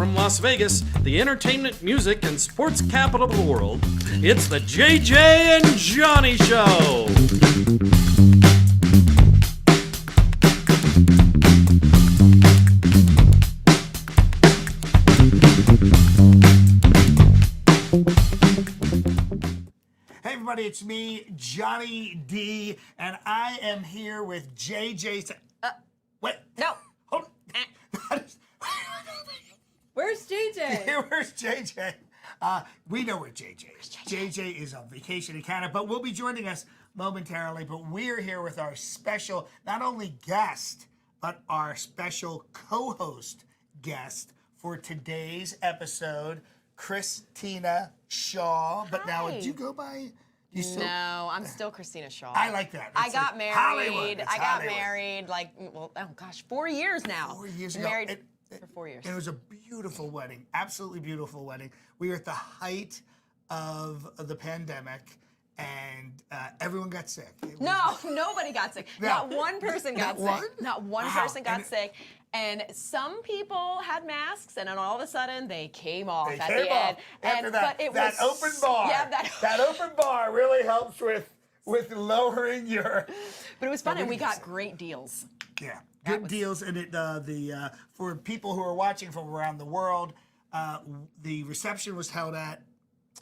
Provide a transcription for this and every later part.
from Las Vegas, the entertainment, music, and sports capital of the world, it's the JJ and Johnny Show. Hey everybody, it's me, Johnny D, and I am here with JJ. Wait, No. hold on. Where's JJ? Where's JJ? We know where JJ is. JJ is on vacation in Canada, but will be joining us momentarily. But we're here with our special, not only guest, but our special co-host guest for today's episode, Christina Shaw. But now, Hi. did you go by? You still, No, I'm still Christina Shaw. I like that. I It's got like married. Hollywood. It's I got Hollywood. married like, well, oh gosh, 4 years now. 4 years Been ago. married for 4 years. It was a beautiful wedding, absolutely beautiful wedding. We were at the height of the pandemic, and everyone got sick. It was- No, nobody got sick. No. Not one person got Not one? sick. Not one Wow. person got And sick. And some people had masks, and then all of a sudden they came off They at came the off end. after that, but it that was open bar. Yeah, that open bar really helps with lowering your. But it was fun, and we Everything. got great deals. Yeah, good deals, and it for people who are watching from around the world, the reception was held at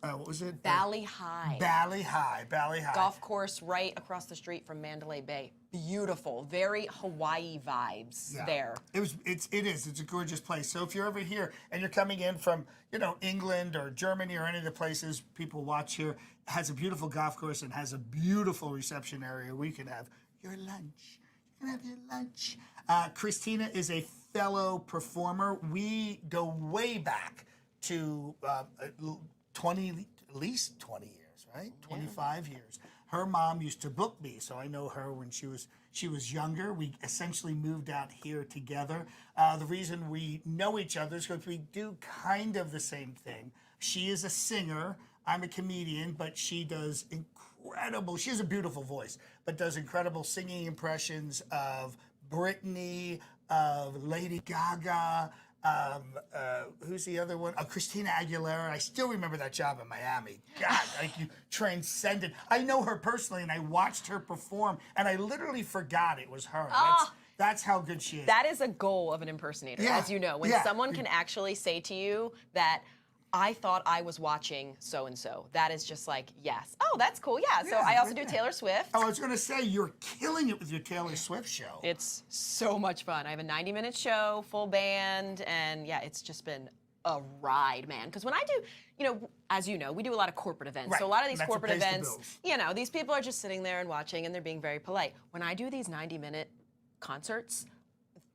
what was it? Valley High. Valley High. Golf course right across the street from Mandalay Bay. Beautiful, very Hawaii vibes there. It is. It's a gorgeous place. So if you're ever here and you're coming in from, England or Germany or any of the places people watch here, it has a beautiful golf course and has a beautiful reception area where you can have your lunch. You can have your lunch. Christina is a fellow performer. We go way back to 20, at least 20 years, right? 25 years. Her mom used to book me, so I know her when she was younger. We essentially moved out here together. The reason we know each other is because we do kind of the same thing. She is a singer. I'm a comedian, but she does incredible. She has a beautiful voice, but does incredible singing impressions of Britney, of Lady Gaga. Who's the other one? Christina Aguilera. I still remember that job in Miami. God, like you transcended. I know her personally, and I watched her perform, and I literally forgot it was her. That's how good she is. That is a goal of an impersonator, Yeah, as you know. When yeah. someone can actually say to you that, I thought I was watching so-and-so. That is just like, yes. Oh, that's cool, yeah. So I also do Taylor Swift. Oh, I was going to say, you're killing it with your Taylor Swift show. It's so much fun. I have a 90-minute show, full band, and yeah, it's just been a ride, man. Because when I do, as you know, we do a lot of corporate events. Right. So a lot of And these that's what corporate pays the events, bills. these people are just sitting there and watching, and they're being very polite. When I do these 90-minute concerts,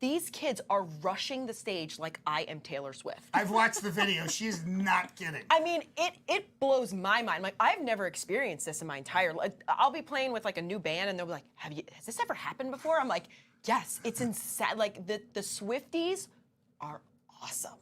these kids are rushing the stage like I am Taylor Swift. I've watched the video. She's not kidding. I mean, it blows my mind. Like, I've never experienced this in my entire life. I'll be playing with like a new band, and they'll be like, has this ever happened before? I'm like, yes, it's insane. Like, the Swifties are awesome.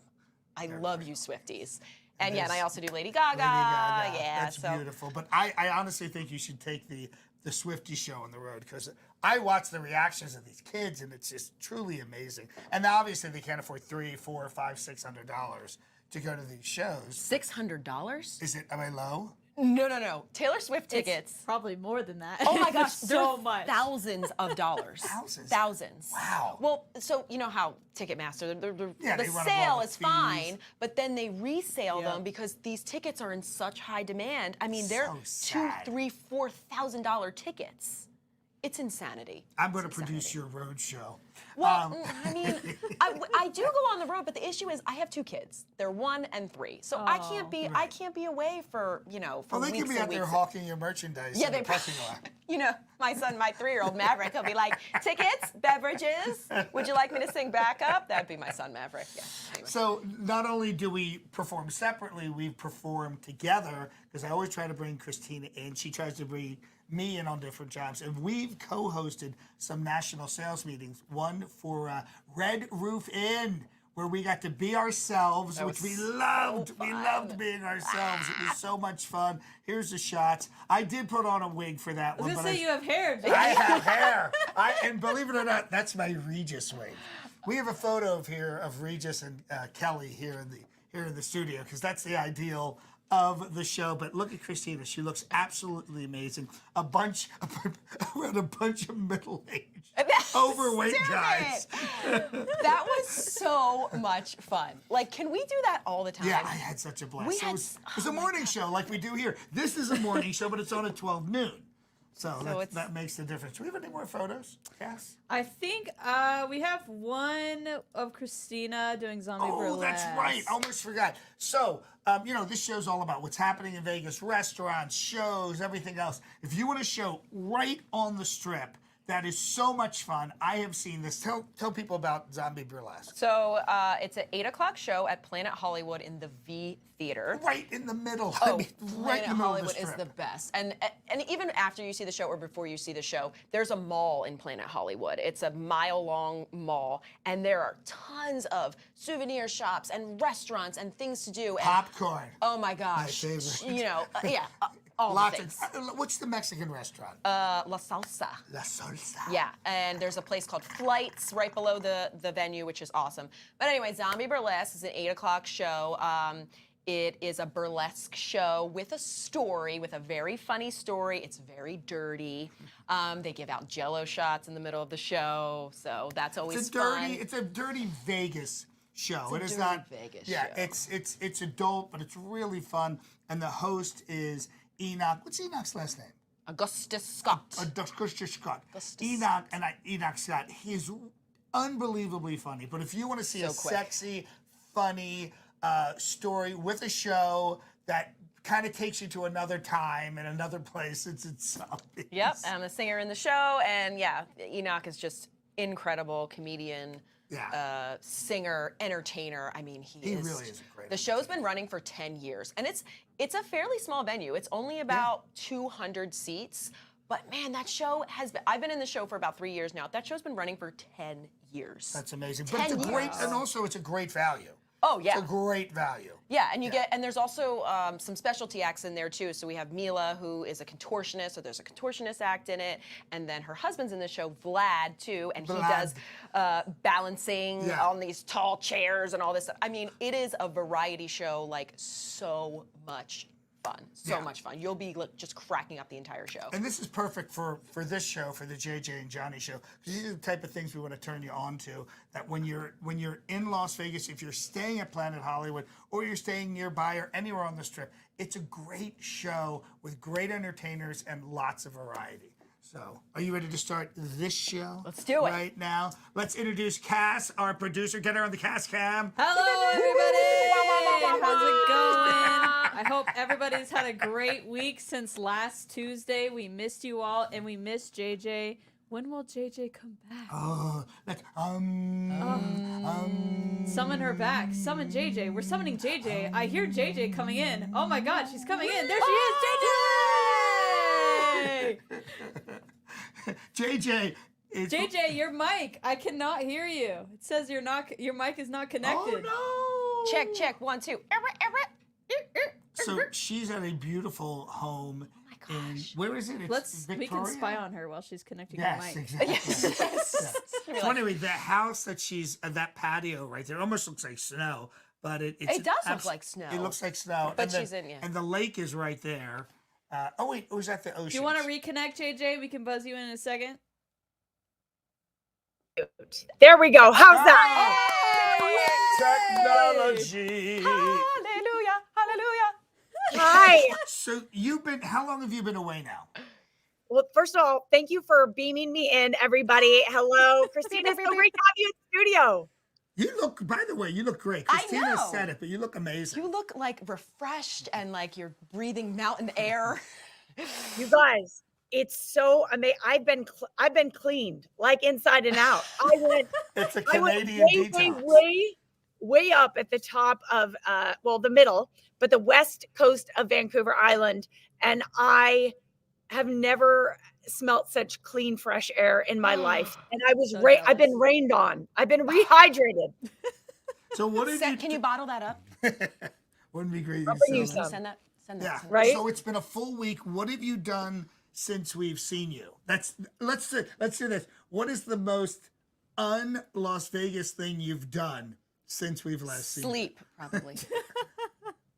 I love you, Swifties. And yeah, and I also do Lady Gaga. Yeah, That's beautiful. But I honestly think you should take the Swiftie show on the road, because I watch the reactions of these kids, and it's just truly amazing. And obviously they can't afford $300, $400, $500, $600 to go to these shows. $600? Am I low? No. Taylor Swift tickets. It's probably more than that. Oh my gosh, so they're much. Thousands of dollars. Thousands. Wow. Well, so you know how Ticketmaster, the they run them sale all with is fees. fine, but then they resale Yeah. them because these tickets are in such high demand. I mean, they're So sad. $2,000, $3,000, $4,000 tickets. It's insanity. I'm going to produce your road show. Well, I mean, I do go on the road, but the issue is I have 2 kids. They're 1 and 3, so I can't be away for for Well, they weeks can be and out there weeks. hawking your merchandise in the parking lot. My son, my 3-year-old Maverick, he'll be like, tickets, beverages. Would you like me to sing backup? That'd be my son Maverick. Yeah. Anyway. So not only do we perform separately, we perform together, because I always try to bring Christina in. She tries to bring me in on different jobs. And we've co-hosted some national sales meetings, one for Red Roof Inn, where we got to be ourselves, which we loved. so We fun. loved being ourselves. It was so much fun. Here's the shots. I did put on a wig for that I one. was but gonna say you have hair. I have hair. And believe it or not, that's my Regis wig. We have a photo of Regis and Kelly here in the studio because that's the ideal of the show. But look at Christina; she looks absolutely amazing. Around a bunch of middle-aged, overweight guys. That was so much fun. Like, can we do that all the time? Yeah, I had such a blast. It was a morning show like we do here. This is a morning show, but it's on at 12 noon. So that makes the difference. Do we have any more photos? Yes. I think we have one of Christina doing zombie burlesque. Oh, that's right. Almost forgot. So, this show's all about what's happening in Vegas, restaurants, shows, everything else. If you want a show right on the Strip, that is so much fun. I have seen this. Tell people about Zombie Burlesque. So it's an 8 o'clock show at Planet Hollywood in the V Theater. Right in the middle. Oh, right in the middle Hollywood of the is Strip. the best. And even after you see the show or before you see the show, there's a mall in Planet Hollywood. It's a mile-long mall, and there are tons of souvenir shops and restaurants and things to do. And, Popcorn. oh my gosh. My favorite. All Lots the things. what's the Mexican restaurant? La Salsa. La Salsa. Yeah, and there's a place called Flights right below the venue, which is awesome. But anyway, Zombie Burlesque is an 8 o'clock show. It is a burlesque show with a story, with a very funny story. It's very dirty. They give out Jello shots in the middle of the show, so that's always fun. It's a dirty Vegas show. It's a dirty Vegas show. It's adult, but it's really fun. And the host is Enoch. What's Enoch's last name? Augustus Scott. Augustus Scott. Enoch Scott. He's unbelievably funny. But if you want to see sexy, funny story with a show that kind of takes you to another time and another place, it's something. Yep, I'm a singer in the show, and yeah, Enoch is just incredible comedian. Yeah. Singer, entertainer. I mean, he really is a great The show's been running for 10 years, and it's a fairly small venue. It's only about 200 seats, but man, that show I've been in the show for about 3 years now. That show's been running for 10 years. That's amazing. But it's a great value. Oh yeah, it's a great value. Yeah, and there's also some specialty acts in there too. So we have Mila, who is a contortionist, so there's a contortionist act in it, and then her husband's in the show, Vlad too, and he does balancing on these tall chairs and all this stuff. I mean, it is a variety show, like so much fun, much fun. You'll be just cracking up the entire show. And this is perfect for this show, for the JJ and Johnny show, because these are the type of things we want to turn you on to. That when you're in Las Vegas, if you're staying at Planet Hollywood or you're staying nearby or anywhere on the Strip, it's a great show with great entertainers and lots of variety. So, are you ready to start this show? Let's do it. Right now. Let's introduce Cass, our producer. Get her on the Cass cam. Hello, everybody. How's it going? I hope everybody's had a great week since last Tuesday. We missed you all, and we missed JJ. When will JJ come back? Oh, Summon her back. Summon JJ. We're summoning JJ. I hear JJ coming in. Oh my God, she's coming in. There she is, JJ! JJ. JJ, your mic. I cannot hear you. It says your mic is not connected. Oh no! Check. 1, 2. So she's at a beautiful home. Oh my gosh! Where is it? We can spy on her while she's connecting her mic. Exactly. Yes. So anyway, the house that she's that patio right there almost looks like snow, but it does look like snow. It looks like snow, but she's in. Yeah. And the lake is right there. Was that the ocean? Do you want to reconnect, JJ? We can buzz you in a second. There we go. How's that? Technology. Hallelujah. Hi. So how long have you been away now? Well, first of all, thank you for beaming me in, everybody. Hello, Christina. It's so great to have you in the studio. By the way, you look great. I Christina know. said it, but you look amazing. You look like refreshed and like you're breathing mountain air. You guys, it's so amazing. I've been cleaned like inside and out. It's a Canadian detox. way up at the top of the middle, but the west coast of Vancouver Island, and I have never smelt such clean, fresh air in my life. And I've been rained on. I've been rehydrated. So what did Can you bottle that up? Wouldn't be great. I'll bring you some. Send that. Yeah. Right. So it's been a full week. What have you done since we've seen you? Let's do this. What is the most un-Las Vegas thing you've done since we've last seen you? Sleep, probably.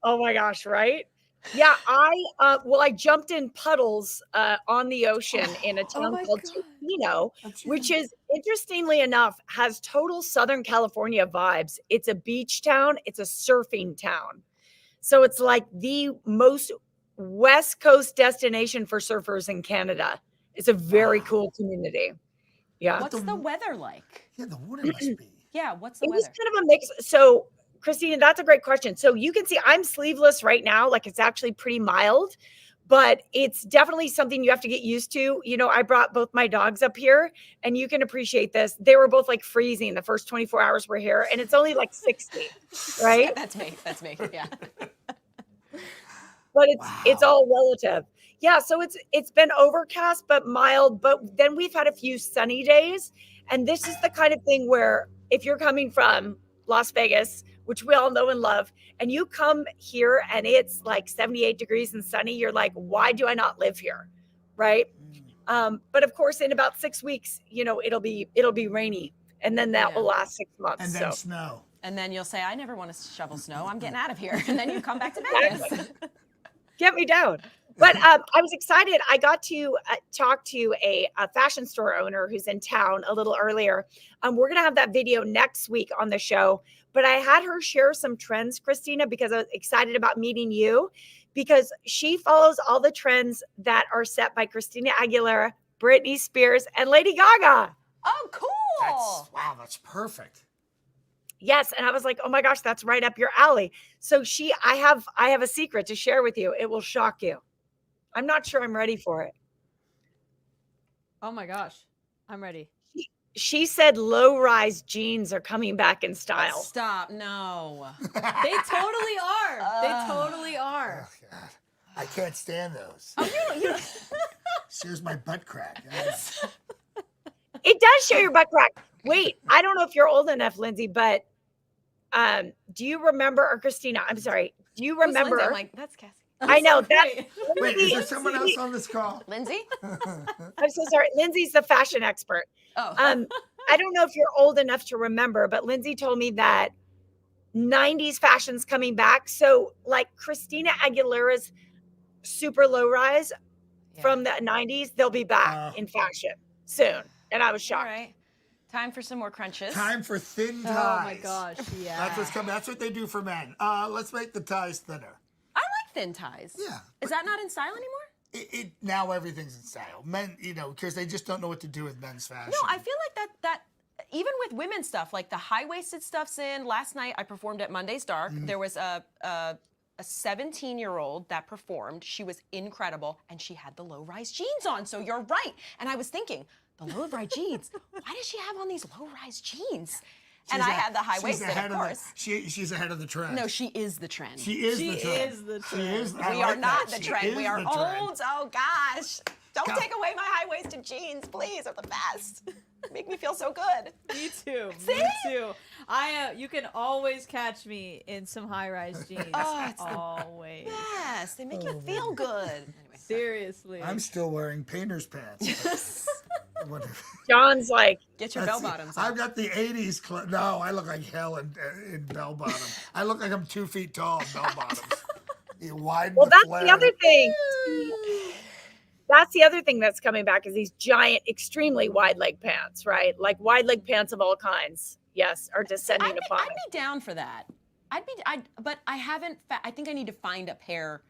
Oh my gosh, right? Yeah, I jumped in puddles on the ocean in a town my called God. Tofino, which is interestingly enough has total Southern California vibes. It's a beach town, it's a surfing town. So it's like the most West Coast destination for surfers in Canada. It's a very cool community. Yeah. What's the weather like? Yeah, the water must be. Yeah, what's the It was weather? kind of a mix. So, Christina, that's a great question. So you can see I'm sleeveless right now. Like it's actually pretty mild, but it's definitely something you have to get used to. You know, I brought both my dogs up here and you can appreciate this. They were both like freezing the first 24 hours we're here and it's only like 60, right? That's me. That's me. Yeah. But it's all relative. Yeah, so it's been overcast but mild, but then we've had a few sunny days. And this is the kind of thing where if you're coming from Las Vegas, which we all know and love, and you come here and it's like 78 degrees and sunny, you're like, why do I not live here? Right? But of course, in about 6 weeks, you know, it'll be rainy. And then that will last 6 months. And then snow. And then you'll say, I never want to shovel snow. I'm getting out of here. And then you come back to Vegas. Get me down. But I was excited. I got to talk to a fashion store owner who's in town a little earlier. We're going to have that video next week on the show. But I had her share some trends, Christina, because I was excited about meeting you, because she follows all the trends that are set by Christina Aguilera, Britney Spears, and Lady Gaga. Oh, cool. That's perfect. Yes, and I was like, "Oh my gosh, that's right up your alley." So I have a secret to share with you. It will shock you. I'm not sure I'm ready for it. Oh my gosh. I'm ready. She said low-rise jeans are coming back in style. Stop. No. They totally are. They totally are. Oh, God. I can't stand those. You Here's my butt crack. It does show your butt crack. Wait, I don't know if you're old enough, Lindsay, but do you remember, or Christina, I'm sorry, do you remember? I'm like, that's Cassie. I know that. Wait, is there someone else on this call? Lindsay? I'm so sorry. Lindsay's the fashion expert. Oh. I don't know if you're old enough to remember, but Lindsay told me that 90s fashion's coming back. So like Christina Aguilera's super low rise from the 90s, they'll be back in fashion soon. And I was All shocked. right. Time for some more crunches. Time for thin ties. Oh my gosh. Yeah. That's what's coming. That's what they do for men. Let's make the ties thinner. I like thin ties. Yeah. Is that not in style anymore? Now everything's in style. Men, you know, because they just don't know what to do with men's fashion. No, I feel like that even with women's stuff, like the high-waisted stuff's in. Last night I performed at Monday's Dark. There was a 17-year-old that performed. She was incredible, and she had the low-rise jeans on. So you're right. And I was thinking, the low-rise jeans. Why does she have on these low-rise jeans? And I had the high-waisted, of course. She's ahead of the trend. No, she is the trend. She is the trend. She is. We are not the trend. We are old. Oh gosh! Don't take away my high-waisted jeans, please. They're the best. Make me feel so good. Me too. See? Me too. You can always catch me in some high-rise jeans. Oh, it's always. Yes, they make you feel good. Anyway, Seriously. I'm still wearing painter's pants. John's like, get your bell bottoms on. I've got the 80s. No, I look like hell in bell bottoms. I look like I'm 2 feet tall in bell bottoms. Well, that's the other thing. That's the other thing that's coming back is these giant, extremely wide leg pants, right? Like wide leg pants of all kinds. Yes, are descending upon. I'd be down for that. But I haven't. I think I need to find a pair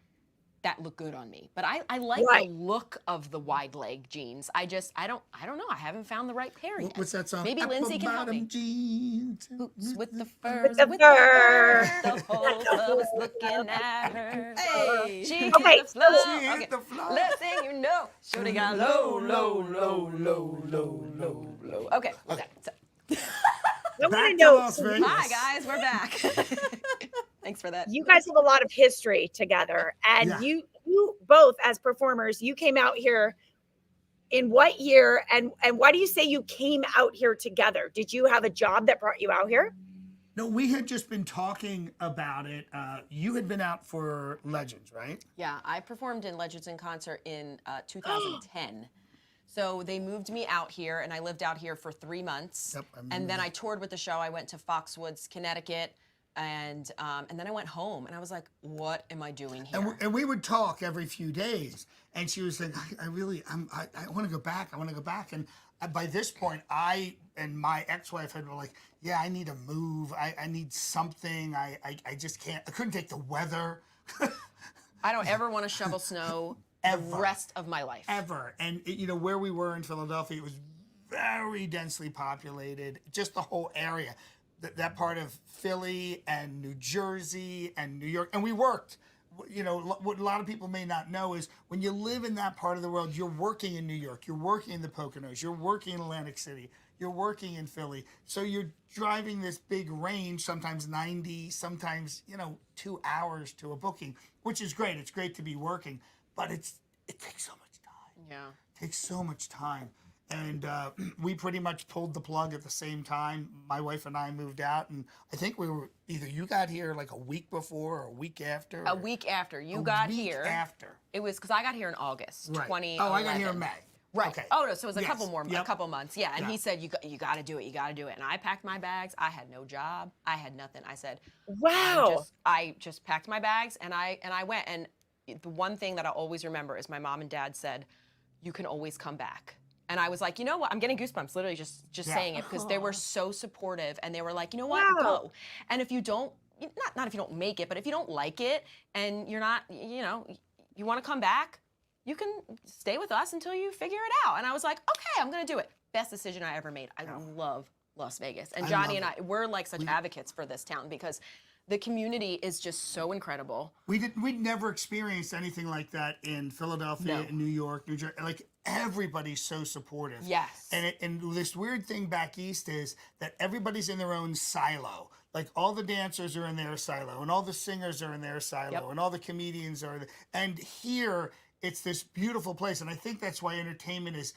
that look good on me. But I like the look of the wide leg jeans. I don't know. I haven't found the right pair yet. What's that song? Maybe Lindsay can help me. Jeans. Boots with the furs. the fur. The whole club is looking at her. Hey. She hit Okay. the floor. She hit Okay. the floor. Last thing you know, shorty got low. Okay. So, I want to Back to know. Las Vegas. hi guys, we're back. Thanks for that. You guys have a lot of history together, and you both as performers, you came out here in what year, and why do you say you came out here together? Did you have a job that brought you out here? No, we had just been talking about it. You had been out for Legends, right? Yeah, I performed in Legends in Concert in 2010. So they moved me out here, and I lived out here for 3 months. Yep, I remember and then that. I toured with the show. I went to Foxwoods, Connecticut, and then I went home, and I was like, "What am I doing here?" And we would talk every few days, and she was like, I want to go back. I want to go back. And by this point, I and my ex-wife had been like, yeah, I need to move. I need something. I just can't. I couldn't take the weather. I don't ever want to shovel snow the Ever. rest of my life. Ever. And where we were in Philadelphia, it was very densely populated, just the whole area. That part of Philly and New Jersey and New York. And we worked. What a lot of people may not know is when you live in that part of the world, you're working in New York, you're working in the Poconos, you're working in Atlantic City, you're working in Philly. So you're driving this big range, sometimes 90, sometimes, 2 hours to a booking, which is great. It's great to be working, but it takes so much time. Yeah. It takes so much time. And we pretty much pulled the plug at the same time. My wife and I moved out, and I think we were either you got here like a week before or a week after. A week after you got here. After. It was because I got here in August, Right. 2011. Oh, I got here in May. Right. Okay. Oh, no, so it was a Yes. couple months. Yeah. And Yeah. he said, you got to do it. You got to do it. And I packed my bags. I had no job. I had nothing. I said, Wow. I just packed my bags and I went. And the one thing that I always remember is my mom and dad said, you can always come back. And I was like, you know what? I'm getting goosebumps literally just Yeah. saying it because they were so supportive and they were like, you know what? Wow. Go. And if you don't, not if you don't make it, but if you don't like it and you're not, you want to come back, you can stay with us until you figure it out. And I was like, okay, I'm going to do it. Best decision I ever made. I love Las Vegas. And I Johnny love and I, we're like such advocates for this town because the community is just so incredible. We'd never experienced anything like that in Philadelphia, No. in New York, New Jersey. Like everybody's so supportive. Yes. And this weird thing back east is that everybody's in their own silo. Like all the dancers are in their silo, and all the singers are in their silo, Yep. and all the comedians are. And here, it's this beautiful place, and I think that's why entertainment is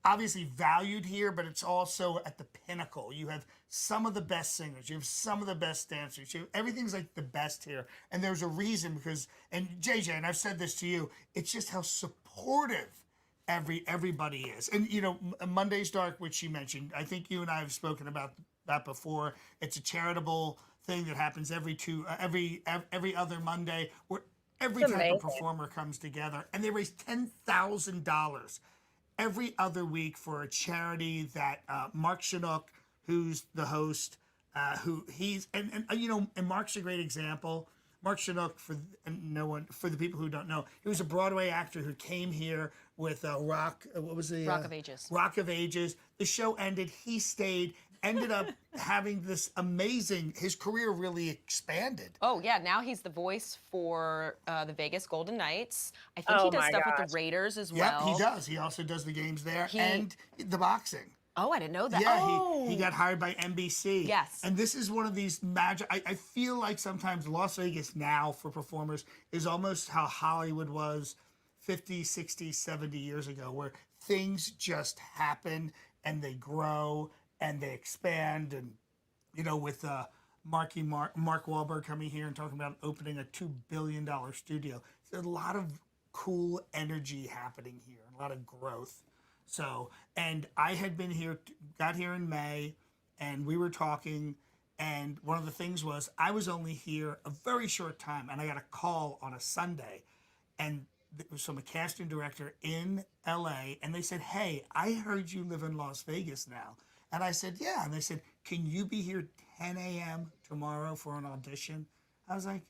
obviously valued here, but it's also at the pinnacle. You have some of the best singers, you have some of the best dancers, everything's like the best here. And there's a reason because, and JJ, and I've said this to you, it's just how supportive everybody is. And Monday's Dark, which she mentioned, I think you and I have spoken about that before. It's a charitable thing that happens every other Monday where every That's type of amazing. performer comes together, and they raise $10,000 every other week for a charity that Mark Chinook, who's the host, and Mark's a great example. Mark Chinook, for the people who don't know, he was a Broadway actor who came here with Rock. What was the Rock of Ages. Rock of Ages. The show ended. He stayed. Ended up having this amazing. His career really expanded. Oh yeah, now he's the voice for the Vegas Golden Knights. I think Oh he does my stuff with gosh. the Raiders as Yep, well. he does. He also does the games there He- and the boxing. Oh, I didn't know that. Yeah, oh. he got hired by NBC. Yes. And this is one of these magic. I feel like sometimes Las Vegas now for performers is almost how Hollywood was 50, 60, 70 years ago, where things just happen and they grow and they expand. And, with Mark Wahlberg coming here and talking about opening a $2 billion studio, there's a lot of cool energy happening here, a lot of growth. So, and I had been here, got here in May, and we were talking, and one of the things was I was only here a very short time, and I got a call on a Sunday, and it was from a casting director in LA, and they said, hey, I heard you live in Las Vegas now. And I said, yeah. And they said, can you be here 10 a.m. tomorrow for an audition? I was like,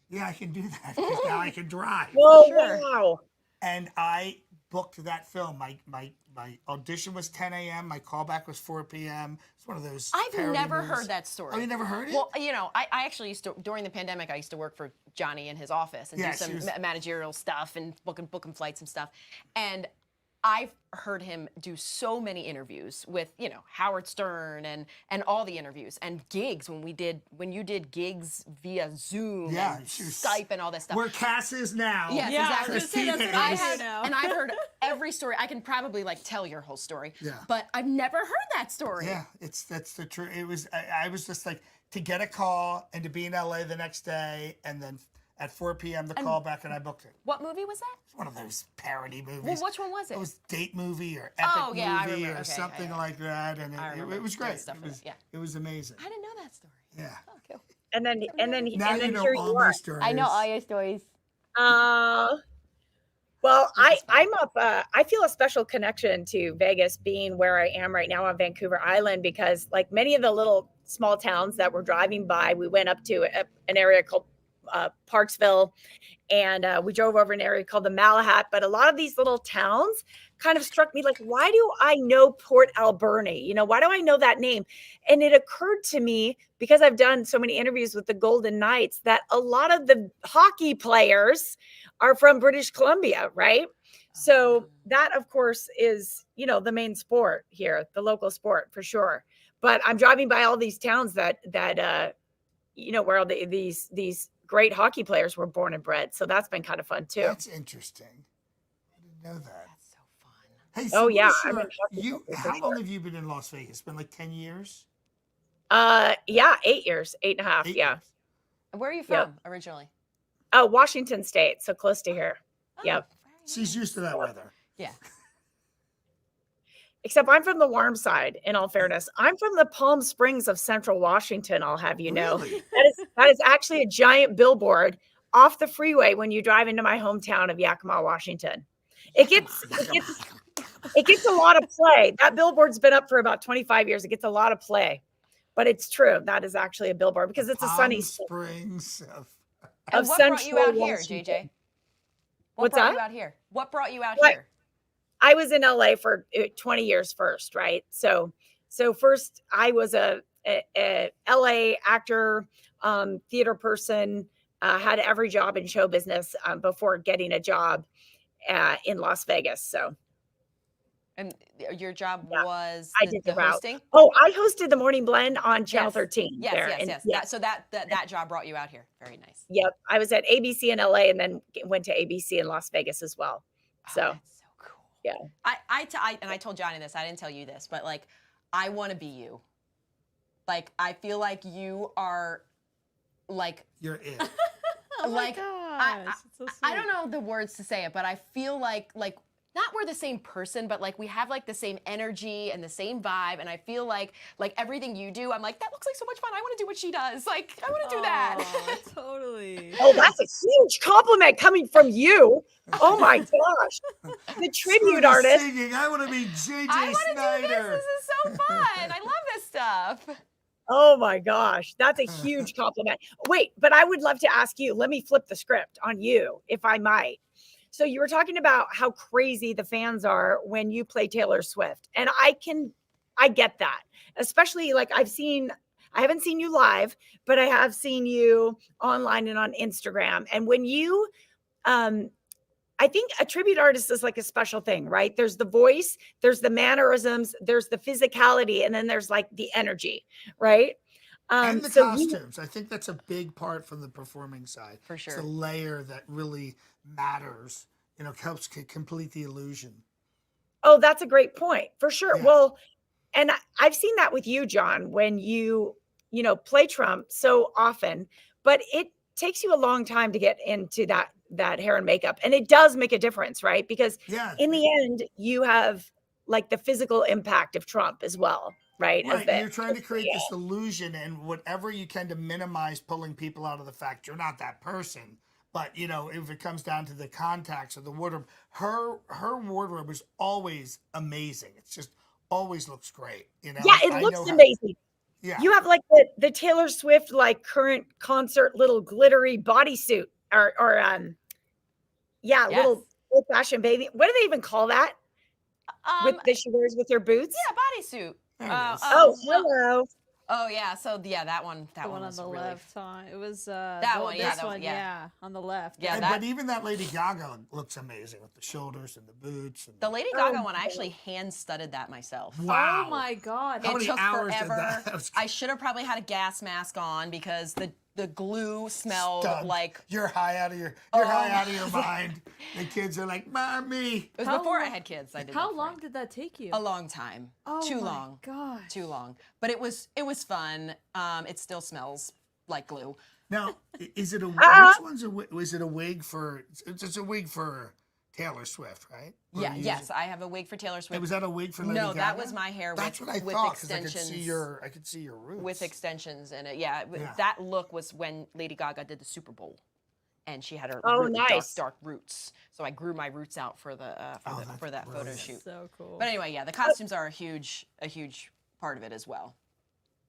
yeah, I can do that, because now I can drive. Whoa, Sure. wow. And I booked that film. My audition was 10 a.m. My callback was 4 p.m. It's one of those. I've parody never movies. heard that story. Oh, you never heard it? Well, I actually used to, during the pandemic, I used to work for Johnny in his office and Yeah, do she some was- managerial stuff and booking flights and stuff. And I've heard him do so many interviews with, Howard Stern and all the interviews and gigs when you did gigs via Zoom Yeah, and she was- Skype and all this stuff. Where Cass is now. Yes, Yeah, exactly. I was gonna say that's what I I have- hear now. And I've heard every story. I can probably tell your whole story. Yeah. But I've never heard that story. Yeah, that's the truth. It was. I was just like to get a call and to be in LA the next day, and then at 4 p.m. The callback, and I booked it. What movie was that? It's one of those parody movies. Well, which one was it? It was Date Movie or Epic Oh, yeah, I Movie remember. or Okay, something yeah. like that, and I remember. it was great. Good stuff with it, yeah. It was amazing. I didn't know that story. Yeah. Oh, cool. And then Now you know all my stories. I know all your stories. Well, I'm up. I feel a special connection to Vegas, being where I am right now on Vancouver Island, because like many of the little small towns that we're driving by, we went up to an area called Parksville, and we drove over an area called the Malahat. But a lot of these little towns kind of struck me like, why do I know Port Alberni? You know, why do I know that name? And it occurred to me, because I've done so many interviews with the Golden Knights, that a lot of the hockey players are from British Columbia, right? So that, of course, is, you know, the main sport here, the local sport for sure. But I'm driving by all these towns that you know, where all these great hockey players were born and bred. So that's been kind of fun too. That's interesting. I didn't know that. That's so fun. Hey, so Oh, yeah, what's I've your- been talking you. about this How before. long have you been in Las Vegas? It's been like 10 years. Yeah, 8 years, 8.5. 8 Yeah. years. Where are you Yeah. from originally? Washington State, so close to here. Oh, Yep. very She's nice. used to that weather. Yeah. Except I'm from the warm side, in all fairness. I'm from the Palm Springs of Central Washington, I'll have you know. Really? That is actually a giant billboard off the freeway when you drive into my hometown of Yakima, Washington. It gets a lot of play. That billboard's been up for about 25 years. It gets a lot of play. But it's true. That is actually a billboard because it's a sunny Palm state Springs of And of what brought you Central out here, Washington. JJ? What What's brought that? you out here? What brought you out What? here? I was in LA for 20 years first, right? So first I was a LA actor, theater person, had every job in show business before getting a job in Las Vegas. So And your job Yeah, was I did the route. hosting? Oh, I hosted the Morning Blend on Channel Yes. 13. Yes, there. yes, And yes. yeah, So that job brought you out here. Very nice. yep. I was at ABC in LA and then went to ABC in Las Vegas as well. Oh, So that's so cool. yeah. I told Johnny this. I didn't tell you this, but like, I want to be you. Like, I feel like you are, like, you're it. Oh my like, gosh, it's so I sweet. don't know the words to say it, but I feel like not we're the same person, but like we have like the same energy and the same vibe, and I feel like everything you do, I'm like, that looks like so much fun. I want to do what she does. Like, I want to do that. Aw, totally. Oh, that's a huge compliment coming from you. Oh my gosh. The tribute Screw artist. Singing. I want to be JJ I want to do this. Snyder. This is so fun. I love this stuff. Oh my gosh. That's a huge compliment. Wait, but I would love to ask you, let me flip the script on you, if I might. So you were talking about how crazy the fans are when you play Taylor Swift. And I get that. Especially like I haven't seen you live, but I have seen you online and on Instagram. And when you I think a tribute artist is like a special thing, right? There's the voice, there's the mannerisms, there's the physicality, and then there's like the energy, right? And the so you- costumes. I think that's a big part from the performing side. For sure. It's a layer that really matters. You know, helps complete the illusion. Oh, that's a great point for sure. Yeah. Well, and I've seen that with you, John, when you play Trump so often, but it takes you a long time to get into that hair and makeup. And it does make a difference, right? Because Yeah. in the end, you have like the physical impact of Trump as well, right? As Right, the- you're trying to create yeah. this illusion, and whatever you can to minimize pulling people out of the fact you're not that person. But you know, if it comes down to the contacts or the wardrobe, her wardrobe is always amazing. It's just always looks great. You know, Yeah, it I looks know how- amazing. yeah, You have like the Taylor Swift like current concert little glittery bodysuit or Yes. little old fashioned baby. What do they even call that? That she wears with her boots? Yeah, bodysuit. There it is. Oh, well, hello. oh yeah. So yeah, that one The one on was the really left, huh? It was That the- one, yeah, this that one, one, yeah. yeah, on the left. Yeah, And- that- but even that Lady Gaga looks amazing with the shoulders and the boots. And The Lady Oh Gaga my one. I God. actually hand studded that myself. wow. Oh my God. How It many took hours did forever. that- was- I should have probably had a gas mask on because the glue smelled Stunned. like You're high out of your mind. The kids are like, "Mommy." it was How before I long- had kids. I did. How that for long it. did that take you? A long time. Oh Too my long. gosh. Too long. But it was fun. It still smells like glue. Now, is it a which one's is it a wig for? It's a wig for Taylor Swift, right? Or Yeah, yes, I have a wig for Taylor Swift. Hey, was that a wig for Lady No, Gaga? that was my hair That's with, what I with thought, 'cause extensions. I could see your roots. With extensions in it. Yeah, that look was when Lady Gaga did the Super Bowl. And she had her really dark roots. So I grew my roots out for the for that photo shoot. So cool. But anyway, yeah, the costumes are a huge part of it as well.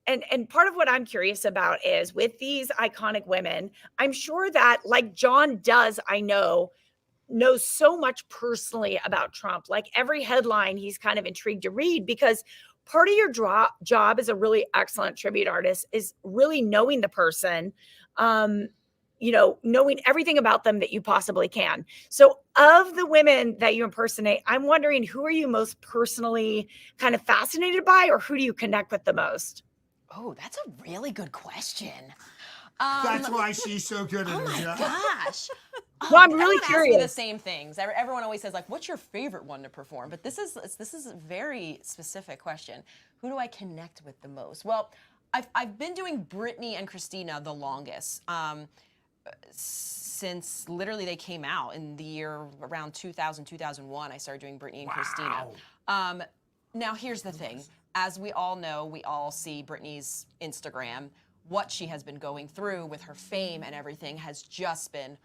And part of what I'm curious about is with these iconic women, I'm sure that like John does, I knows so much personally about Trump. Like every headline he's kind of intrigued to read, because part of your job as a really excellent tribute artist is really knowing the person, knowing everything about them that you possibly can. So of the women that you impersonate, I'm wondering, who are you most personally kind of fascinated by, or who do you connect with the most? Oh, that's a really good question. That's why she's so good at her job. Gosh. Well, I'm really Everyone asks me curious. the same things. Everyone always says, like, what's your favorite one to perform? But this is a very specific question. Who do I connect with the most? Well, I've been doing Britney and Christina the longest. Since literally they came out in the year around 2000, 2001, I started doing Britney and Christina. Now, here's the thing. As we all know, we all see Britney's Instagram. What she has been going through with her fame and everything has just been,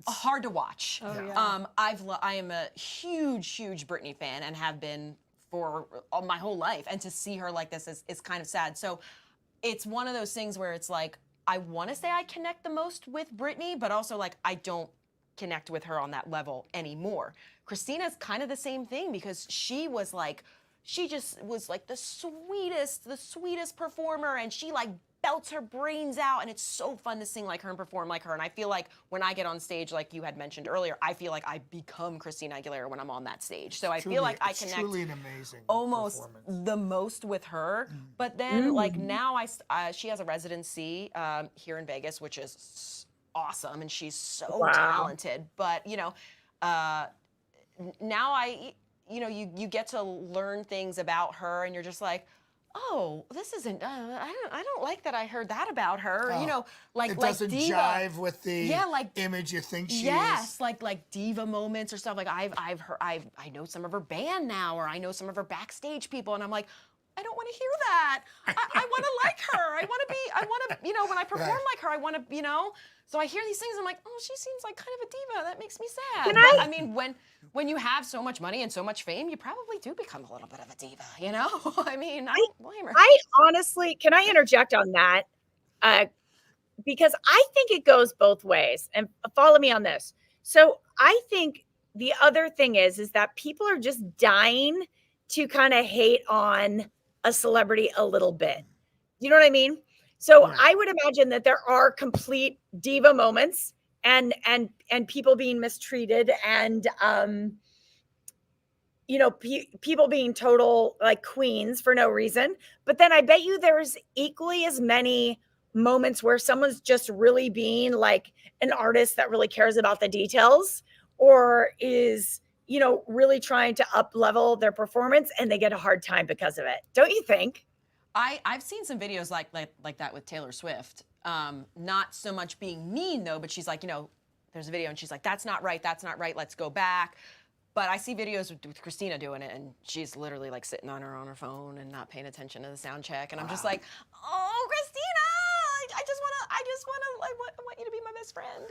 hard to watch. Oh, yeah. I am a huge Britney fan and have been for my whole life. And to see her like this is kind of sad. So it's one of those things where it's like, I want to say I connect the most with Britney, but also like I don't connect with her on that level anymore. Christina's kind of the same thing, because she just was like the sweetest performer, and she like belts her brains out, and it's so fun to sing like her and perform like her. And I feel like when I get on stage, like you had mentioned earlier, I feel like I become Christina Aguilera when I'm on that stage. So I feel like I connect truly an amazing almost performance. the most with her. But then like now she has a residency here in Vegas, which is awesome, and she's so talented. But now you get to learn things about her, and you're just like, oh, this isn't. I don't like that. I heard that about her. It doesn't jive with the image you think she is. Yes, like diva moments or stuff. Like I know some of her band now, or I know some of her backstage people, and I'm like, I don't want to hear that. I want to like her. I want to, when I perform like her, I want to, So I hear these things, I'm like, oh, she seems like kind of a diva. That makes me sad. But I mean, when you have so much money and so much fame, you probably do become a little bit of a diva, I mean, I don't blame her. I honestly, can I interject on that? Because I think it goes both ways, and follow me on this. So I think the other thing is that people are just dying to kind of hate on a celebrity a little bit. You know what I mean? So I would imagine that there are complete diva moments and people being mistreated and, people being total like queens for no reason. But then I bet you there's equally as many moments where someone's just really being like an artist that really cares about the details, or is, really trying to up level their performance, and they get a hard time because of it. Don't you think? I've seen some videos like that with Taylor Swift. Not so much being mean though, but she's like, there's a video and she's like, that's not right, let's go back. But I see videos with Christina doing it, and she's literally like sitting on her phone and not paying attention to the sound check. And I'm just like, oh, Christina, I want you to be my best friend.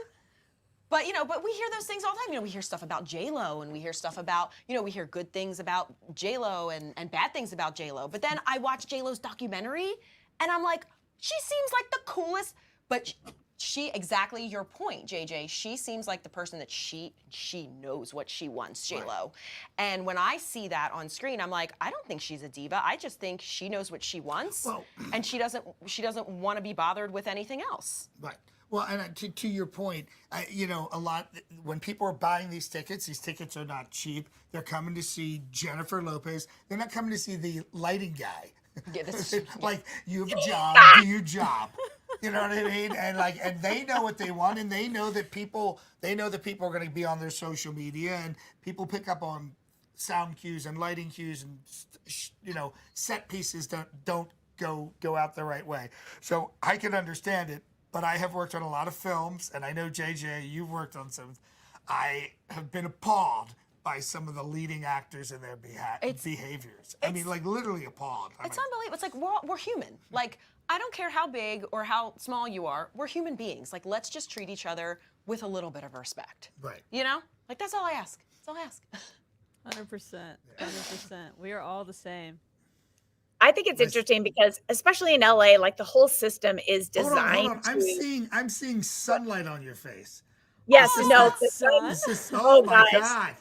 But but we hear those things all the time. We hear stuff about J-Lo, and we hear stuff about, we hear good things about J-Lo and bad things about J-Lo. But then I watch J-Lo's documentary, and I'm like, she seems like the coolest. But she, exactly your point, JJ. She seems like the person that she knows what she wants, J-Lo. Right. And when I see that on screen, I'm like, I don't think she's a diva. I just think she knows what she wants, and she doesn't want to be bothered with anything else. Right. Well, and to your point, a lot, when people are buying these tickets are not cheap. They're coming to see Jennifer Lopez. They're not coming to see the lighting guy. Yeah, like, you have a job, do your job. You know what I mean? And they know what they want, and they know that people are going to be on their social media, and people pick up on sound cues and lighting cues, and set pieces don't go out the right way. So I can understand it, but I have worked on a lot of films, and I know JJ, you've worked on some. I have been appalled by some of the leading actors and their behaviors. I mean, like literally appalled. It's unbelievable. It's like we're human. Like, I don't care how big or how small you are. We're human beings. Like, let's just treat each other with a little bit of respect. Right. You know? Like, that's all I ask. That's all I ask. 100%. 100%. We are all the same. I think it's interesting because, especially in LA, like the whole system is designed. Hold on. I'm seeing sunlight on your face. Yes, This is no, not the sun. Oh my guys. God.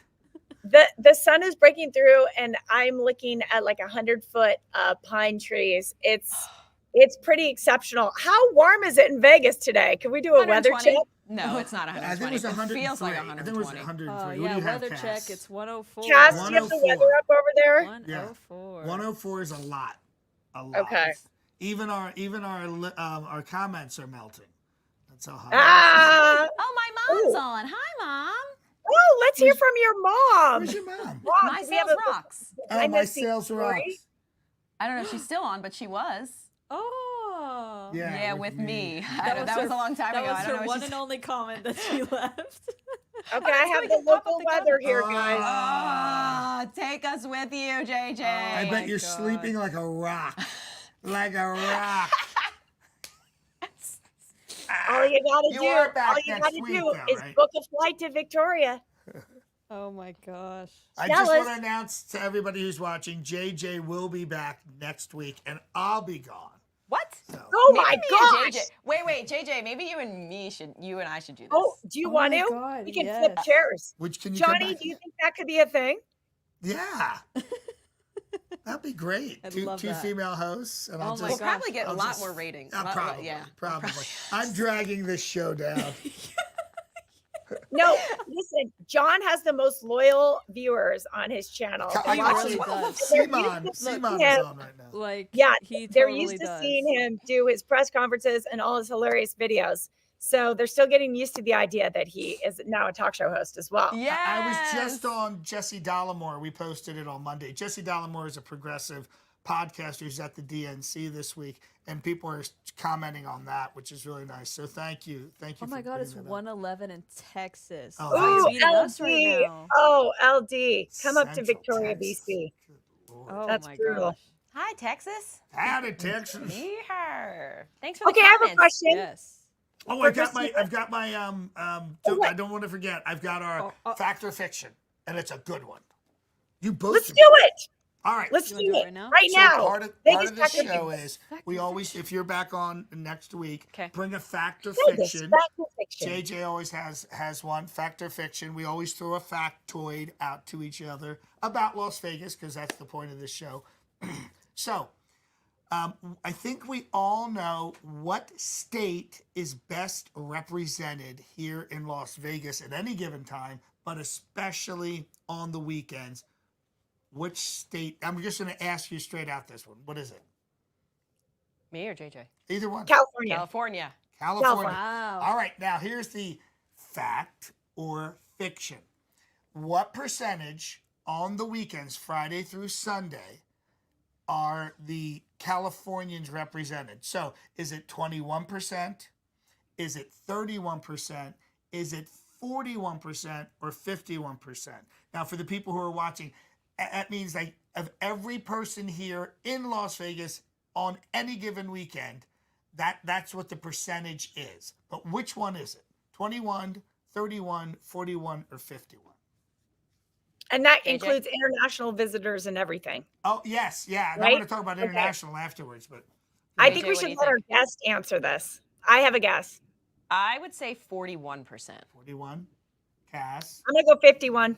The sun is breaking through, and I'm looking at like 100-foot pine trees. It's pretty exceptional. How warm is it in Vegas today? Can we do a weather check? No, it's not 120. I think it was 103. Feels like I think it 120. was 103. What do Yeah, you have, weather Cass? check. It's 104. Cass, do you have the 104. weather up over there? 104. 104 is a lot. A lot. Okay. Even our comments are melting. That's how hot. Ah! Oh, my mom's on. Hi, Mom. Oh, let's hear from your mom. Where's your mom? Mom, My do we have sales a- rocks. Oh, my missing sales story? rocks. I don't know if she's still on, but she was. Oh. Yeah, with me. That That was a long time that ago. was I don't her know one what and only comment that she left. Okay, I have the local weather here, guys. Ah, take us with you, JJ. I my bet you're God. sleeping like a rock. Like a rock. All you gotta You do, are back all you next gotta week, do though, is right? book a flight to Victoria. Oh my gosh. I just Jealous. want to announce to everybody who's watching, JJ will be back next week, and I'll be gone. What? So. Oh Maybe my me and gosh! JJ. Wait, JJ. Maybe you and I should do this. Oh, do you Oh want my to? God, We can flip yes. chairs. Which can you come Johnny, back? do you think that could be a thing? Yeah. That'd be great. I'd Two love that. female hosts, and I'll Oh just my We'll gosh. probably get a I'll lot just- more ratings. Probably. Yeah. Probably. I'm dragging this show down. No, listen. John has the most loyal viewers on his channel. I He Watch really him. does. Simon is Yeah. on right now. Like, Yeah, he they're totally used to does. seeing him do his press conferences and all his hilarious videos. So they're still getting used to the idea that he is now a talk show host as well. Yeah. I was just on Jesse Dollamore. We posted it on Monday. Jesse Dollamore is a progressive podcaster who's at the DNC this week, and people are commenting on that, which is really nice. So thank you. Thank you. Oh my for God, it's bringing that up. 111 in Texas. Oh, Wow, nice. Ooh, you're beating us right LD. now. Oh, LD. Come up to Central Victoria, Texas. BC. Good Lord. Oh That's my brutal. gosh. Hi, Texas. Howdy, Texas. Yeehaw. Thanks for the Okay, I have a comments. question. Yes. Oh, For I've got Christina. I don't want to forget. I've got our fact or fiction, and it's a good one. You both. Let's should- do it. All right. Let's You do wanna do it it right now? right So now. part of Vegas this fact or show fiction. is we always, if you're back on next week, Okay. bring a fact or Vegas fiction. fact or fiction. JJ always has one fact or fiction. We always throw a factoid out to each other about Las Vegas because that's the point of this show. So, I think we all know what state is best represented here in Las Vegas at any given time, but especially on the weekends. Which state? I'm just going to ask you straight out this one. What is it? Me or JJ? Either one. California. California. California. Wow. All right, now here's the fact or fiction. What percentage on the weekends, Friday through Sunday, are the Californians represented? So is it 21%? Is it 31%? Is it 41% or 51%? Now, for the people who are watching, that means like of every person here in Las Vegas on any given weekend, that's what the percentage is. But which one is it? 21, 31, 41, or 51? And that JJ? includes international visitors and everything. Oh, yes. Yeah. And I'm Right? going to talk about international afterwards, but I JJ, think we what do should you let our think? guest answer this. I have a guess. I would say 41%. 41. Cass. I'm going to go 51.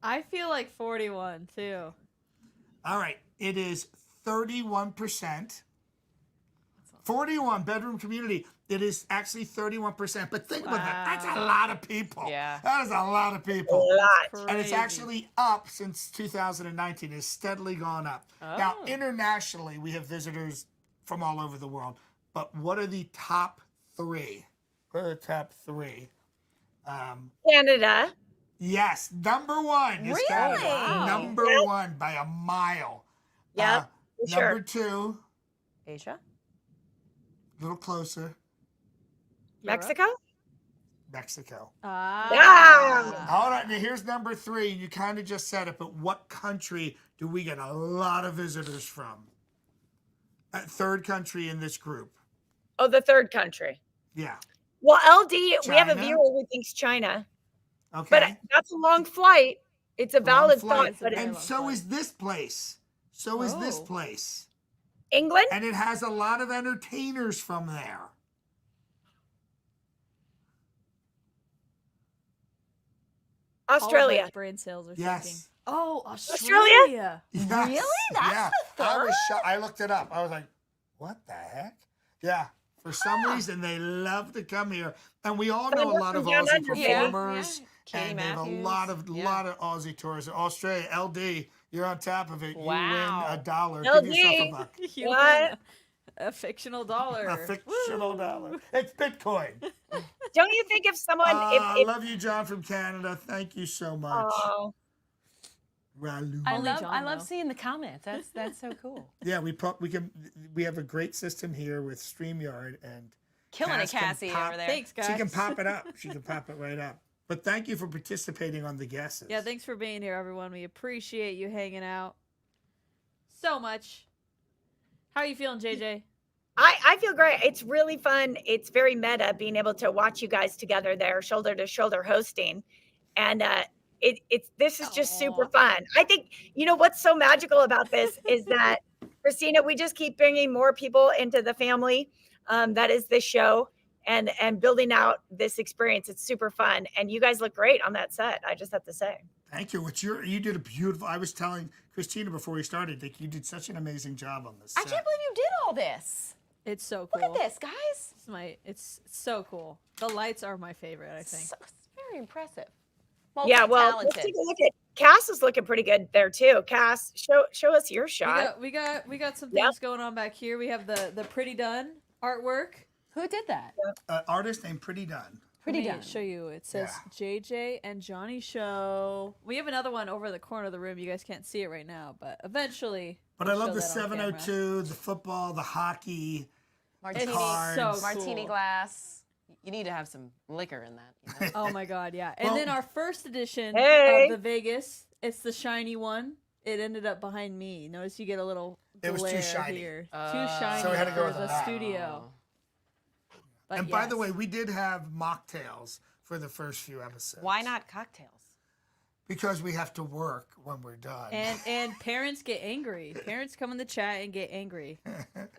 I feel like 41 too. All right. It is 31%. 41 bedroom community. It is actually 31%. But think about that. That's a lot of people. Yeah. That is a lot of people. A lot. And it's Crazy. actually up since 2019. It's steadily gone up. Now, Oh. internationally, we have visitors from all over the world. But what are the top three? What are the top three? Canada. Yes, number one is Really? Canada. Wow. Number one by a mile. Yep. For Number sure. 2, Asia. a little closer, Mexico? Mexico. Ah. All right, now here's number 3. You kind of just said it, but what country do we get a lot of visitors from? Third country in this group. Oh, the third country. Yeah. Well, LD, we have a China? viewer who thinks China, Okay. but that's a long flight. It's a Long valid flight. thought, but And long so flight. is this place. So is this Oh. place. England? And it has a lot of entertainers from there. All of my Australia. brain cells are Yes. sinking. Oh, Australia? Australia. Yes. Really? That's yeah. the I was third? shocked. I looked it up. I was like, what the heck? Yeah. For some reason, they love to come here. And we all know a Thunder lot from of Down Aussie Under, baby. performers. Katie And they have a Matthews. lot of Aussie tourists. Australia, LD, you're on top of it. Wow. You win $1. LD. Give yourself a buck. You What? win a fictional dollar. A fictional dollar. It's Bitcoin. Don't you think if someone, I if love you, John from Canada. Thank you so much. oh, Ralu. I Only love John, I love though. seeing the comments. That's so cool. Yeah, we have a great system here with StreamYard, and Killing it, Cass can Cassie pop- over there. Thanks, guys. she can pop it up. She can pop it right up. But thank you for participating on the guesses. Yeah, thanks for being here, everyone. We appreciate you hanging out so much. How are you feeling, JJ? I feel great. It's really fun. It's very meta being able to watch you guys together there, shoulder to shoulder hosting. And this is just super fun. I think, you know, what's so magical about this is that, Christina, we just keep bringing more people into the family. That is this show and building out this experience. It's super fun. And you guys look great on that set. I just have to say. Thank you. You did a beautiful. I was telling Christina before we started that you did such an amazing job on this. I can't believe you did all this. It's so Look cool. at this, guys. It's so cool. The lights are my favorite, I think. It's very impressive. Yeah, well, let's Multi-talented. take a look at Cass is looking pretty good there too. Cass, show us your shot. We got some Yep. things going on back here. We have the Pretty Done artwork. Who did that? Artist named Pretty Done. Pretty Let me done. show you. It says JJ and Johnny Show. We have another one over the corner of the room. You guys can't see it right now, but eventually. But we'll I love show the that on camera. 702, the football, the hockey. Martini, cards. so martini cool. glass. You need to have some liquor in that. You know? Oh my god, yeah. And Well- then our first edition Hey. of the Vegas, it's the shiny one. It ended up behind me. Notice you get a little It was too glare shiny. here. Too shiny So we had to go for with the that. studio. But And by the yes. way, we did have mocktails for the first few episodes. Why not cocktails? Because we have to work when we're done. and parents get angry. Parents come in the chat and get angry.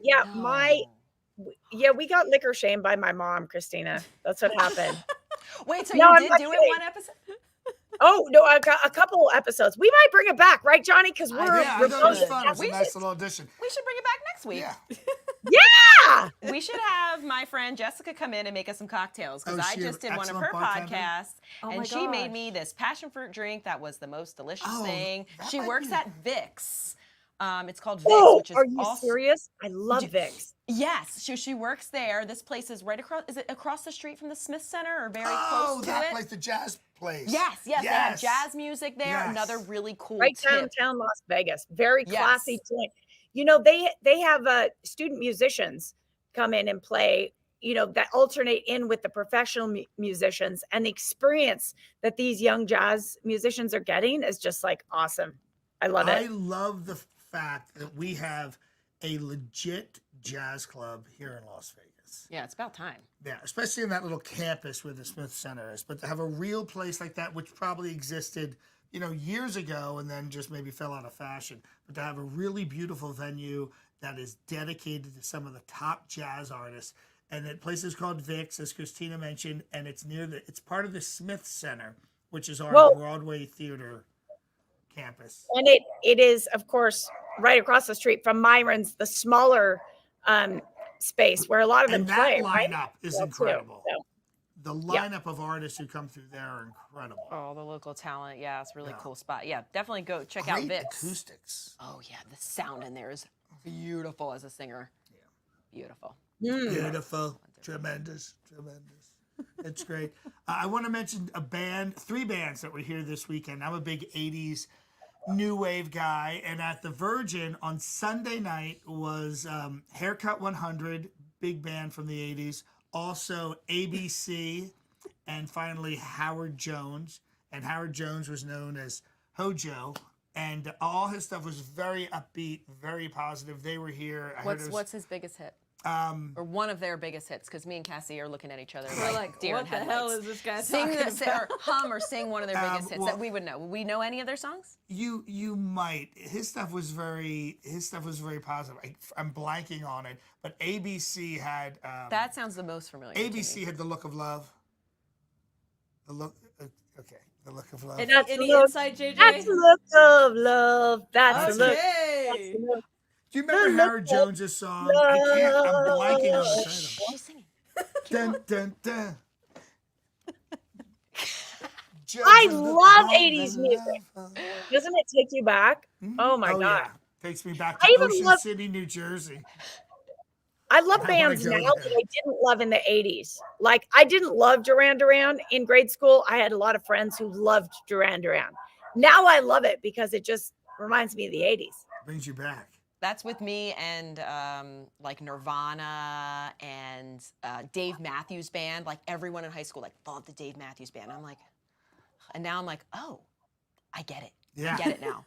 Yeah, No. we got liquor shamed by my mom, Christina. That's what happened. Wait, so No, you I'm did not do it kidding. one episode? Oh no, I got a couple episodes. We might bring it back, right, Johnny? Because we're yeah, I thought it was rebellious. fun. It was a We nice should- little addition. We should bring it back next week. Yeah. Yeah. We should have my friend Jessica come in and make us some cocktails because Oh, I she just an did one of excellent her bartender? podcasts Oh my and she made gosh. me this passion fruit drink that was the most delicious Oh, thing. that She might works be- at Vic's. It's called Vic's, Oh, which is are you also serious? I love Vicks. Yes, she works there. This place is right across. Is it across the street from the Smith Center or very Oh, close to that it? place, the jazz place. Yes, they have jazz music there. Yes. Another really cool Right tip. downtown Las Vegas. Very Yes. classy joint. You know, they have student musicians come in and play, you know, that alternate in with the professional musicians, and the experience that these young jazz musicians are getting is just like awesome. I love I it. love the fact that we have a legit jazz club here in Las Vegas. Yeah, it's about time. Yeah, especially in that little campus where the Smith Center is. But to have a real place like that, which probably existed, you know, years ago and then just maybe fell out of fashion, but to have a really beautiful venue that is dedicated to some of the top jazz artists. And that place is called Vic's, as Christina mentioned, and it's it's part of the Smith Center, which is our Well- Broadway theater campus. And it is, of course, right across the street from Myron's, the smaller space where a lot of them And that play. Right? lineup is Well, too. incredible. So, The Yeah. lineup of artists who come through there are incredible. Oh, the local talent. Yeah, it's a really Yeah. cool spot. Yeah, definitely go check out Great Vic's. acoustics. Oh yeah, the sound in there is beautiful as a singer. Yeah. Beautiful. Beautiful. Tremendous. It's great. I want to mention three bands that were here this weekend. I'm a big 80s new wave guy. And at the Virgin on Sunday night was Haircut 100, big band from the 80s. Also ABC, and finally Howard Jones. And Howard Jones was known as Hojo. And all his stuff was very upbeat, very positive. They were here. What's his biggest hit? Or one of their biggest hits, because me and Cassie are looking at each other We're like, deer what in the hell headlights. is this guy Sing talking about? or hum or sing one of their biggest hits well- that we would know. Would we know any of their songs? You might. His stuff was very positive. I'm blanking on it, but ABC had That sounds the most familiar. to ABC me. had The Look of Love. The look. Okay, The Look of Love. Any That's any insight, JJ? That's the look of love. That's the look. Okay. Do you remember Howard Jones's song? I'm blanking on the title. She's singing. Dun dun dun. I Just look love on 80s the music. love. Doesn't it take you back? Oh my God. Yeah. Takes me back to I even Ocean love- City, New Jersey. I love I wanna bands go now there. that I didn't love in the 80s. Like, I didn't love Duran Duran in grade school. I had a lot of friends who loved Duran Duran. Now I love it because it just reminds me of the 80s. Brings you back. That's with me and like Nirvana and Dave Matthews Band. Like everyone in high school like loved the Dave Matthews Band. I'm like, and now I'm like, oh, I get it. Yeah. I get it now.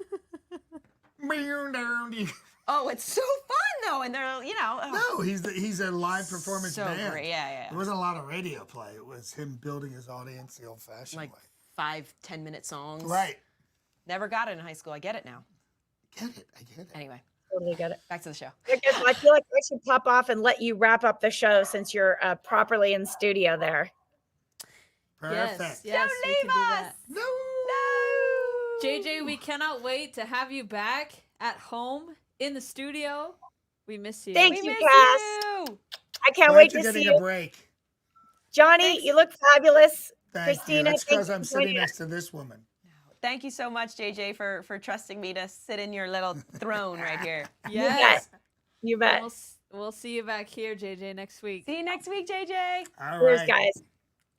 Oh, it's so fun though, and they're No, he's a live performance so band. great. Yeah. There wasn't a lot of radio play. It was him building his audience the old-fashioned Like way. 5-10 minute songs. Right. Never got it in high school. I get it now. I get it. Anyway, Totally get it. back to the show. I guess I feel like I should pop off and let you wrap up the show since you're properly in studio there. Perfect. Yes, we can do that. No. JJ, we cannot wait to have you back at home in the studio. We miss you. Thank We you, miss Cass. you. I can't Glad wait you're to see getting a you. break. Johnny, Thanks. you look fabulous. Thank Christina, you. It's thank because you I'm for sitting joining next to this woman. Thank you so much, JJ, for trusting me to sit in your little throne right here. Yes. You bet. We'll see you back here, JJ, next week. See you next week, JJ. All Cheers, right. guys.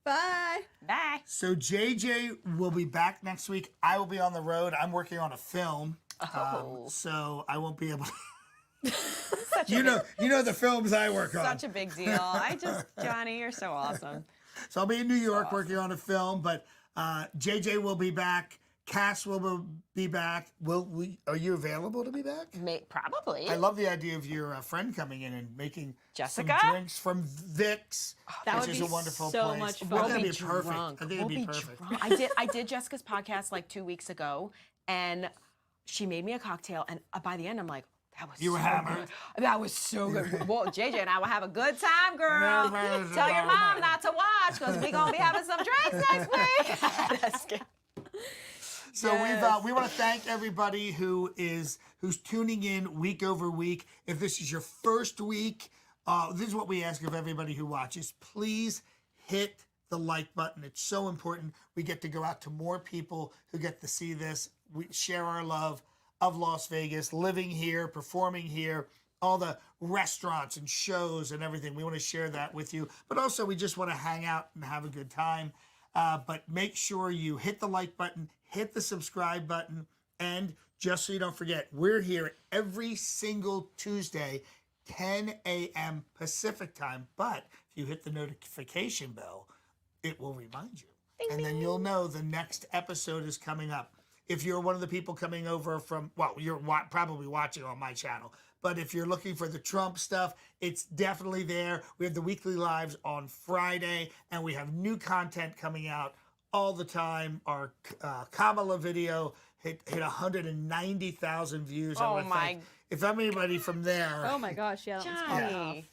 Bye. Bye. So JJ will be back next week. I will be on the road. I'm working on a film. Oh. So I won't be able to. You know the films I work on. Such a big deal. Johnny, you're so awesome. So I'll be in New York working on a film, but JJ will be back. Cass will be back. Are you available to be back? Probably. I love the idea of your friend coming in and making Jessica? some drinks from Vic's, That which would is be a wonderful so place. much I fun. think We'll it'd be perfect. drunk. I think We'll it'd be be perfect. drunk. I did Jessica's podcast like 2 weeks ago, and she made me a cocktail, and by the end I'm like, that was You were so hammered. good. That was so good. Well, JJ and I will have a good time, girl. Tell your mom not to watch because we're gonna be having some drinks next week. That's good. So we want to thank everybody who's tuning in week over week. If this is your first week, this is what we ask of everybody who watches. Please hit the like button. It's so important. We get to go out to more people who get to see this. We share our love of Las Vegas, living here, performing here, all the restaurants and shows and everything. We want to share that with you. But also we just want to hang out and have a good time. But make sure you hit the like button, hit the subscribe button, and just so you don't forget, we're here every single Tuesday, 10 a.m. Pacific time. But if you hit the notification bell, it will remind you. And then you'll know the next episode is coming up. If you're one of the people coming over from, well, you're probably watching on my channel. But if you're looking for the Trump stuff, it's definitely there. We have the weekly lives on Friday, and we have new content coming out all the time. Our Kamala video hit 190,000 views. I Oh wanna my- thank- If anybody from there, Oh my gosh, yeah. That was Johnny.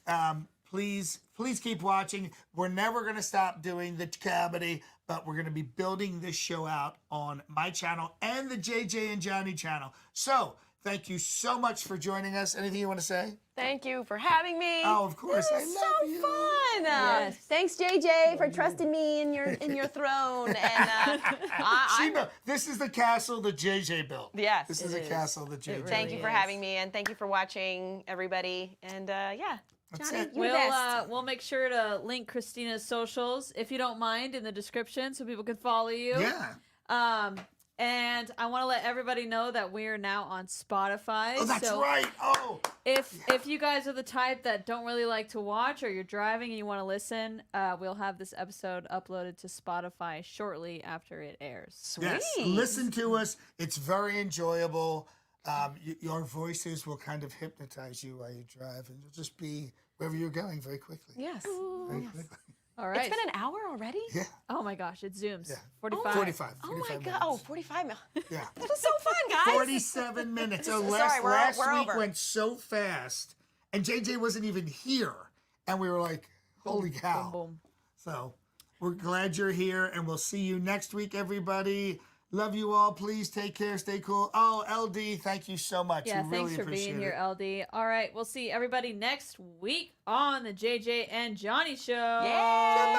please keep watching. We're never going to stop doing the comedy, but we're going to be building this show out on my channel and the JJ and Johnny channel. So thank you so much for joining us. Anything you want to say? Thank you for having me. Oh, of course. It I was love so you. fun. Yes. Thanks, JJ, for trusting me in your throne. And Sheba, this is the castle that JJ built. Yes, This is it a is. castle that JJ It built. thank you for is. having me, and thank you for watching, everybody. And yeah, That's Johnny, it. you're the best. We'll make sure to link Christina's socials, if you don't mind, in the description so people can follow you. Yeah. And I want to let everybody know that we are now on Spotify. Oh, that's so right. Oh, if you guys are the type that don't really like to watch, or you're driving and you want to listen, we'll have this episode uploaded to Spotify shortly after it airs. Sweet. yes. Listen to us. It's very enjoyable. Your voices will kind of hypnotize you while you drive, and you'll just be wherever you're going very quickly. Yes. Very quickly. All right. It's been an hour already? Yeah. Oh my gosh, it zooms. Yeah. 45. 45. Oh 45 my minutes. god. Oh, 45 minutes. Yeah. That was so fun, guys. 47 minutes. Oh, Sorry, last we're week over. went so fast, and JJ wasn't even here, and we were like, "Holy cow!" Boom, boom. So we're glad you're here, and we'll see you next week, everybody. Love you all. Please take care. Stay cool. Oh, LD, thank you so much. Yeah, we thanks really for appreciate being it. here, LD. All right, we'll see everybody next week on the JJ and Johnny Show. Yeah.